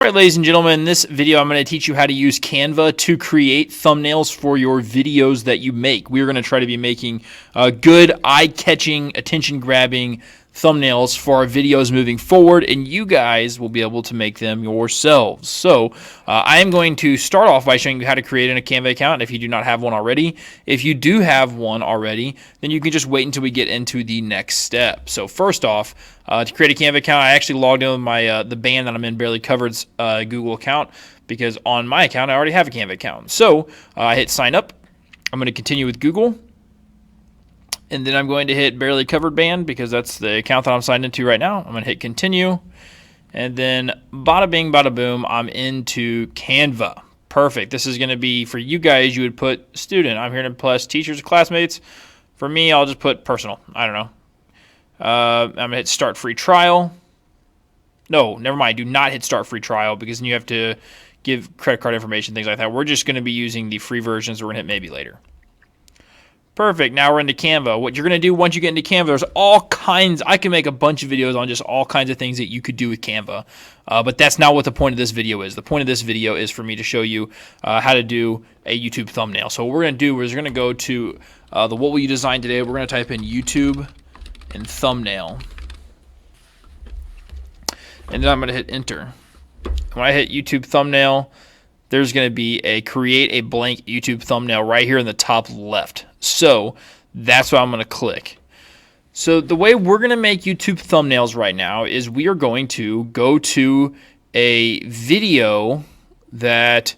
All right, ladies and gentlemen, in this video, I'm going to teach you how to use Canva to create thumbnails for your videos that you make. We're going to try to be making good, eye-catching, attention-grabbing thumbnails for our videos moving forward, and you guys will be able to make them yourselves. So I am going to start off by showing you how to create a Canva account if you do not have one already. If you do have one already, then you can just wait until we get into the next step. So first off, to create a Canva account, I actually logged in with my the band that I'm in, Barely Covered's Google account, because on my account I already have a Canva account. So I hit sign up. I'm going to continue with Google. And then I'm going to hit Barely Covered Band because that's the account that I'm signed into right now. I'm going to hit continue. And then bada bing, bada boom, I'm into Canva. Perfect. This is going to be for you guys. You would put student. I'm here to plus teachers, classmates. For me, I'll just put personal. I don't know. I'm going to hit start free trial. No, never mind. Do not hit start free trial because then you have to give credit card information, things like that. We're just going to be using the free versions. We're going to hit maybe later. Perfect. Now we're into Canva. What you're going to do once you get into Canva, there's all kinds. I can make a bunch of videos on just all kinds of things that you could do with Canva, but that's not what the point of this video is. The point of this video is for me to show you how to do a YouTube thumbnail. So what we're going to do is we're going to go to the What Will You Design Today. We're going to type in YouTube and thumbnail. And then I'm going to hit enter. When I hit YouTube thumbnail, there's going to be a create a blank YouTube thumbnail right here in the top left. So that's what I'm going to click. So the way we're going to make YouTube thumbnails right now is we are going to go to a video that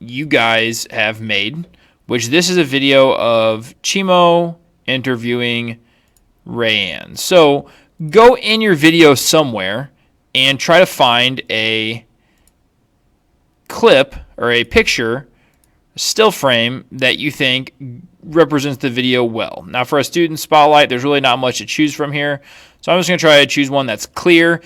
you guys have made, which this is a video of Chimo interviewing Rayanne. So go in your video somewhere and try to find a clip or a picture, still frame that you think represents the video well. Now for a student spotlight, there's really not much to choose from here. So I'm just going to try to choose one that's clear.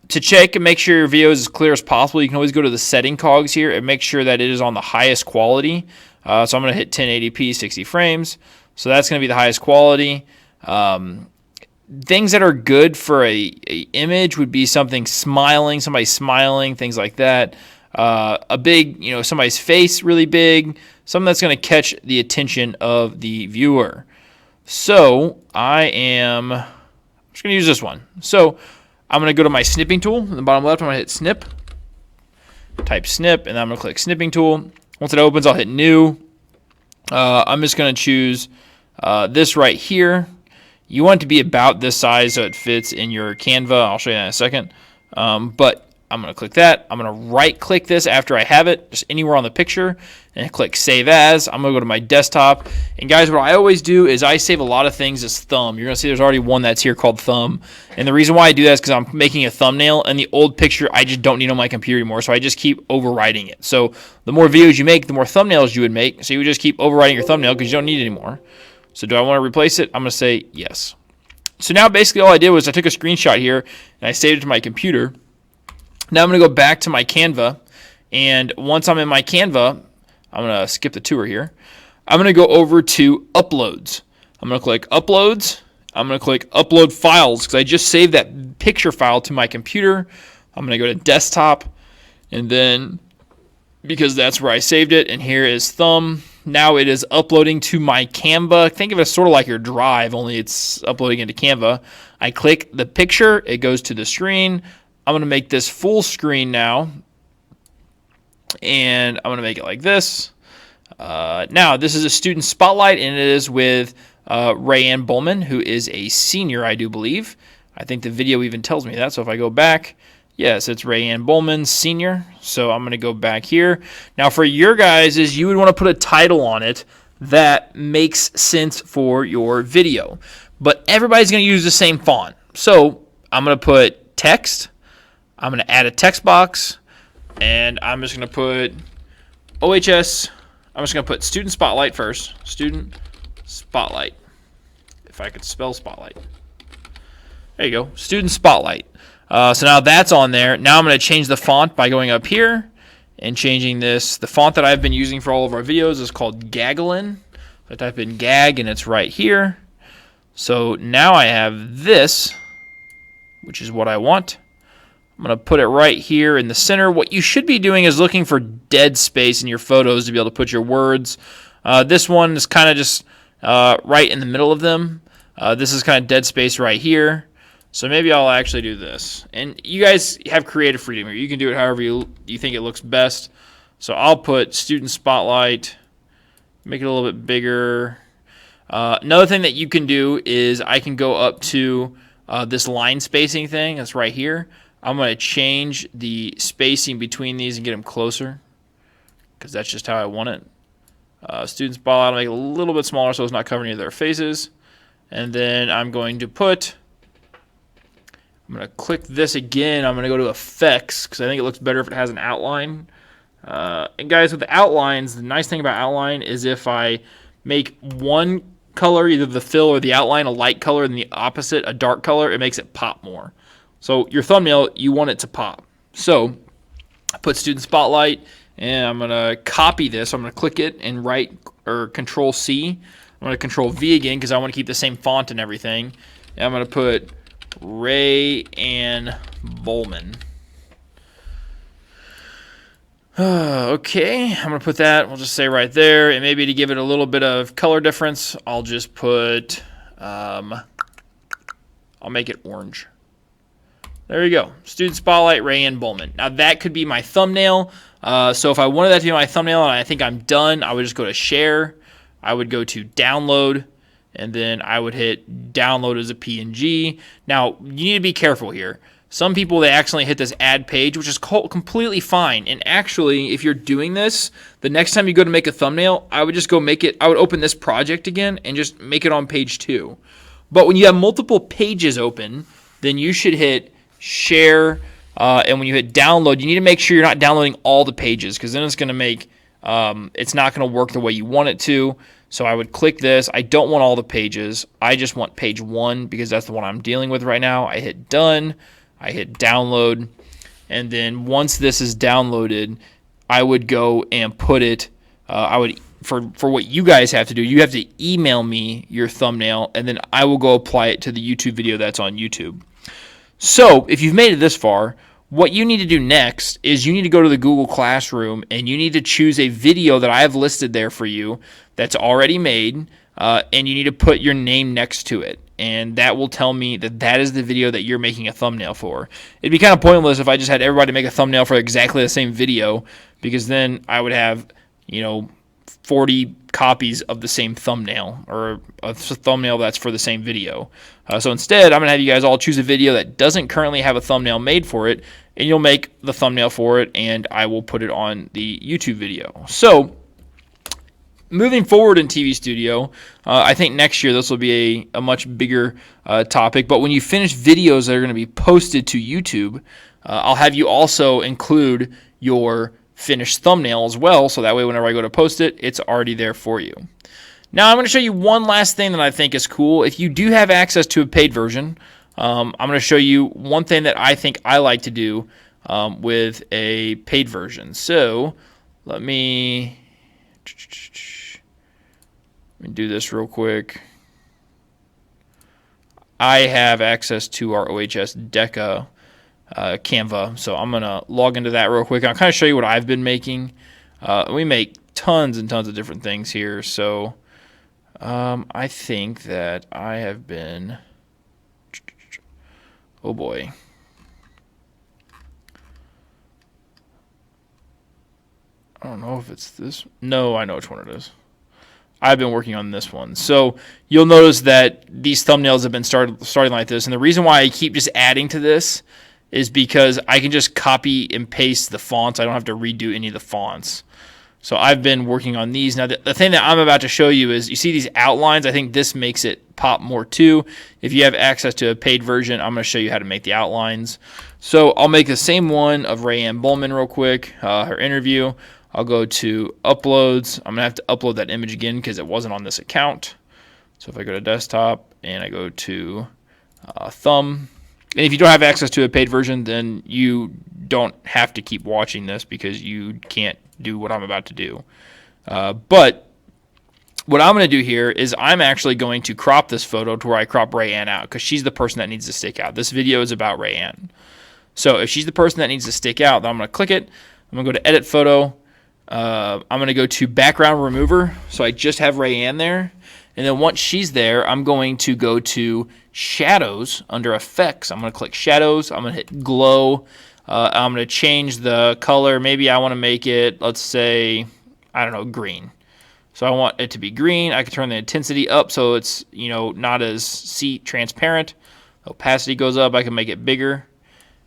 To check and make sure your video is as clear as possible, you can always go to the setting cogs here and make sure that it is on the highest quality. So I'm going to hit 1080p, 60 frames. So that's going to be the highest quality. Things that are good for a image would be something smiling, somebody smiling, things like that. A big, somebody's face really big, something that's going to catch the attention of the viewer. So I'm just going to use this one. So I'm going to go to my snipping tool. In the bottom left, I'm going to hit snip, type snip, and then I'm going to click snipping tool. Once it opens, I'll hit new. I'm just going to choose this right here. You want it to be about this size so it fits in your Canva. I'll show you that in a second. But I'm going to click that. I'm going to right-click this after I have it, just anywhere on the picture, and click Save As. I'm going to go to my desktop. And guys, what I always do is I save a lot of things as thumb. You're going to see there's already one that's here called thumb. And the reason why I do that is because I'm making a thumbnail, and the old picture I just don't need on my computer anymore, so I just keep overwriting it. So the more videos you make, the more thumbnails you would make, so you would just keep overwriting your thumbnail because you don't need it anymore. So do I want to replace it? I'm going to say yes. So now basically all I did was I took a screenshot here, and I saved it to my computer. Now I'm going to go back to my Canva, and once I'm in my Canva, I'm going to skip the tour here. I'm going to go over to Uploads. I'm going to click Uploads. I'm going to click Upload Files because I just saved that picture file to my computer. I'm going to go to Desktop, and then because that's where I saved it, and here is Thumb. Now it is uploading to my Canva. Think of it as sort of like your Drive, only it's uploading into Canva. I click the picture. It goes to the screen. I'm going to make this full screen now, and I'm going to make it like this. Now, this is a student spotlight, and it is with Rayanne Bowman, who is a senior, I do believe. I think the video even tells me that, so if I go back, yes, it's Rayanne Bowman, senior. So I'm going to go back here. Now, for your guys, you would want to put a title on it that makes sense for your video. But everybody's going to use the same font. So I'm going to put text. I'm going to add a text box, and I'm just going to put OHS. I'm just going to put Student Spotlight first. Student Spotlight. If I could spell Spotlight. There you go. Student Spotlight. So now that's on there. Now I'm going to change the font by going up here and changing this. The font that I've been using for all of our videos is called Gaglin. I type in Gag, and it's right here. So now I have this, which is what I want. I'm going to put it right here in the center. What you should be doing is looking for dead space in your photos to be able to put your words. This one is kind of just right in the middle of them. This is kind of dead space right here. So maybe I'll actually do this. And you guys have creative freedom here. You can do it however you think it looks best. So I'll put student spotlight, make it a little bit bigger. Another thing that you can do is I can go up to this line spacing thing that's right here. I'm going to change the spacing between these and get them closer because that's just how I want it. Student spotlight, I'll make it a little bit smaller so it's not covering any of their faces. And then I'm going to click this again. I'm going to go to effects because I think it looks better if it has an outline. And guys, with the outlines, the nice thing about outline is if I make one color, either the fill or the outline, a light color, and the opposite, a dark color, it makes it pop more. So your thumbnail, you want it to pop. So I put student spotlight, and I'm going to copy this. I'm going to click it and write, or Control C. I'm going to Control V again because I want to keep the same font and everything. And I'm going to put Ray and Bowman. Okay, I'm going to put that, we'll just say right there, and maybe to give it a little bit of color difference, I'll just put, I'll make it orange. There you go, Student Spotlight, Ray and Bowman. Now that could be my thumbnail, so if I wanted that to be my thumbnail and I think I'm done, I would just go to Share, I would go to Download, and then I would hit Download as a PNG. Now, you need to be careful here. Some people, they accidentally hit this add page, which is completely fine. And actually, if you're doing this, the next time you go to make a thumbnail, I would just go make it, I would open this project again and just make it on page 2. But when you have multiple pages open, then you should hit share. And when you hit download, you need to make sure you're not downloading all the pages because then it's going to make, it's not going to work the way you want it to. So I would click this. I don't want all the pages. I just want page 1 because that's the one I'm dealing with right now. I hit done. I hit download, and then once this is downloaded, I would go and put it, for what you guys have to do, you have to email me your thumbnail, and then I will go apply it to the YouTube video that's on YouTube. So if you've made it this far, what you need to do next is you need to go to the Google Classroom, and you need to choose a video that I have listed there for you that's already made, and you need to put your name next to it. And that will tell me that that is the video that you're making a thumbnail for. It'd be kind of pointless if I just had everybody make a thumbnail for exactly the same video, because then I would have, 40 copies of the same thumbnail, or a thumbnail that's for the same video. So instead, I'm going to have you guys all choose a video that doesn't currently have a thumbnail made for it, and you'll make the thumbnail for it, and I will put it on the YouTube video. So moving forward in TV Studio, I think next year this will be a much bigger topic. But when you finish videos that are going to be posted to YouTube, I'll have you also include your finished thumbnail as well. So that way whenever I go to post it, it's already there for you. Now I'm going to show you one last thing that I think is cool. If you do have access to a paid version, I'm going to show you one thing that I think I like to do with a paid version. So let me do this real quick. I have access to our OHS Deca Canva, so I'm going to log into that real quick. I'll kind of show you what I've been making. We make tons and tons of different things here, so I think that I have been... Oh boy. I don't know if it's this. No, I know which one it is. I've been working on this one. So you'll notice that these thumbnails have been starting like this. And the reason why I keep just adding to this is because I can just copy and paste the fonts. I don't have to redo any of the fonts. So I've been working on these. Now, the thing that I'm about to show you is you see these outlines. I think this makes it pop more too. If you have access to a paid version, I'm going to show you how to make the outlines. So I'll make the same one of Rayanne Bowman real quick, her interview. I'll go to uploads. I'm going to have to upload that image again because it wasn't on this account. So if I go to desktop and I go to thumb, and if you don't have access to a paid version, then you don't have to keep watching this because you can't do what I'm about to do. But what I'm going to do here is I'm actually going to crop this photo to where I crop Rayanne out because she's the person that needs to stick out. This video is about Rayanne. So if she's the person that needs to stick out, then I'm going to click it. I'm going to go to Edit Photo. I'm going to go to Background Remover. So I just have Rayanne there. And then once she's there, I'm going to go to Shadows under Effects. I'm going to click Shadows. I'm going to hit Glow. I'm going to change the color. Maybe I want to make it, let's say, I don't know, green. So I want it to be green. I can turn the intensity up so it's, not as transparent. Opacity goes up. I can make it bigger.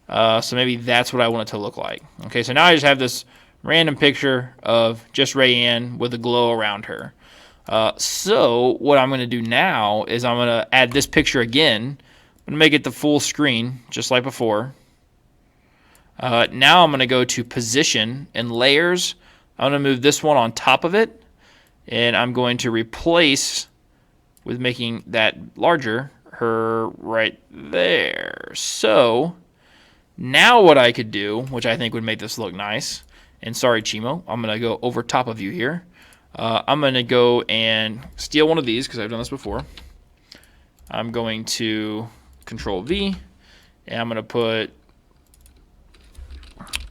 So maybe that's what I want it to look like. Okay, so now I just have this random picture of just Rayanne with a glow around her. So what I'm going to do now is I'm going to add this picture again. I'm going to make it the full screen, just like before. Now I'm going to go to Position and Layers. I'm going to move this one on top of it. And I'm going to replace, with making that larger, her right there. So now what I could do, which I think would make this look nice, and sorry Chimo, I'm going to go over top of you here. I'm going to go and steal one of these because I've done this before. I'm going to Control V, and I'm going to put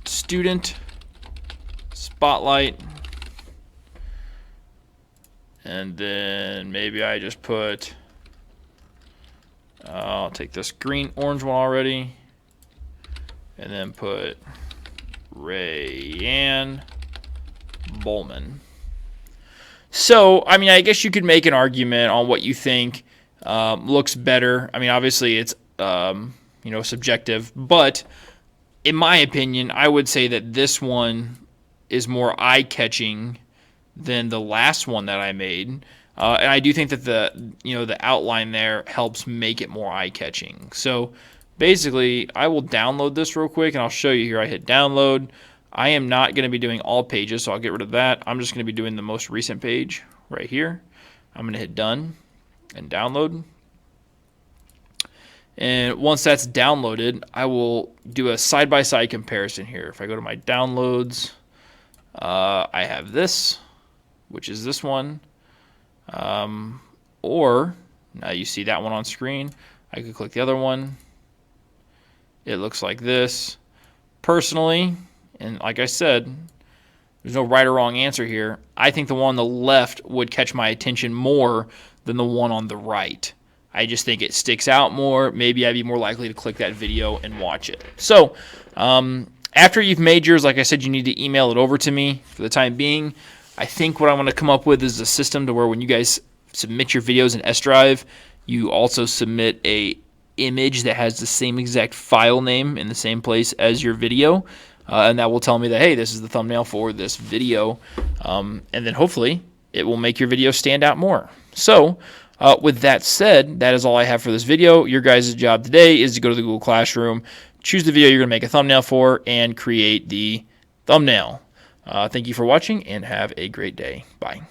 Student Spotlight, and then maybe I just put, I'll take this orange one already, and then put Rayanne Bowman. So, I guess you could make an argument on what you think looks better. Obviously it's, subjective, but in my opinion, I would say that this one is more eye-catching than the last one that I made. And I do think that the outline there helps make it more eye-catching. So basically, I will download this real quick, and I'll show you here. I hit download. I am not going to be doing all pages, so I'll get rid of that. I'm just going to be doing the most recent page right here. I'm going to hit done and download. And once that's downloaded, I will do a side-by-side comparison here. If I go to my downloads, I have this, which is this one. Or, now you see that one on screen. I could click the other one. It looks like this. Personally, and like I said, there's no right or wrong answer here. I think the one on the left would catch my attention more than the one on the right. I just think it sticks out more. Maybe I'd be more likely to click that video and watch it. So, after you've made yours, like I said, you need to email it over to me for the time being. I think what I'm going to come up with is a system to where when you guys submit your videos in S Drive, you also submit a image that has the same exact file name in the same place as your video. And that will tell me that, hey, this is the thumbnail for this video. And then hopefully it will make your video stand out more. So with that said, that is all I have for this video. Your guys' job today is to go to the Google Classroom, choose the video you're going to make a thumbnail for, and create the thumbnail. Thank you for watching, and have a great day. Bye.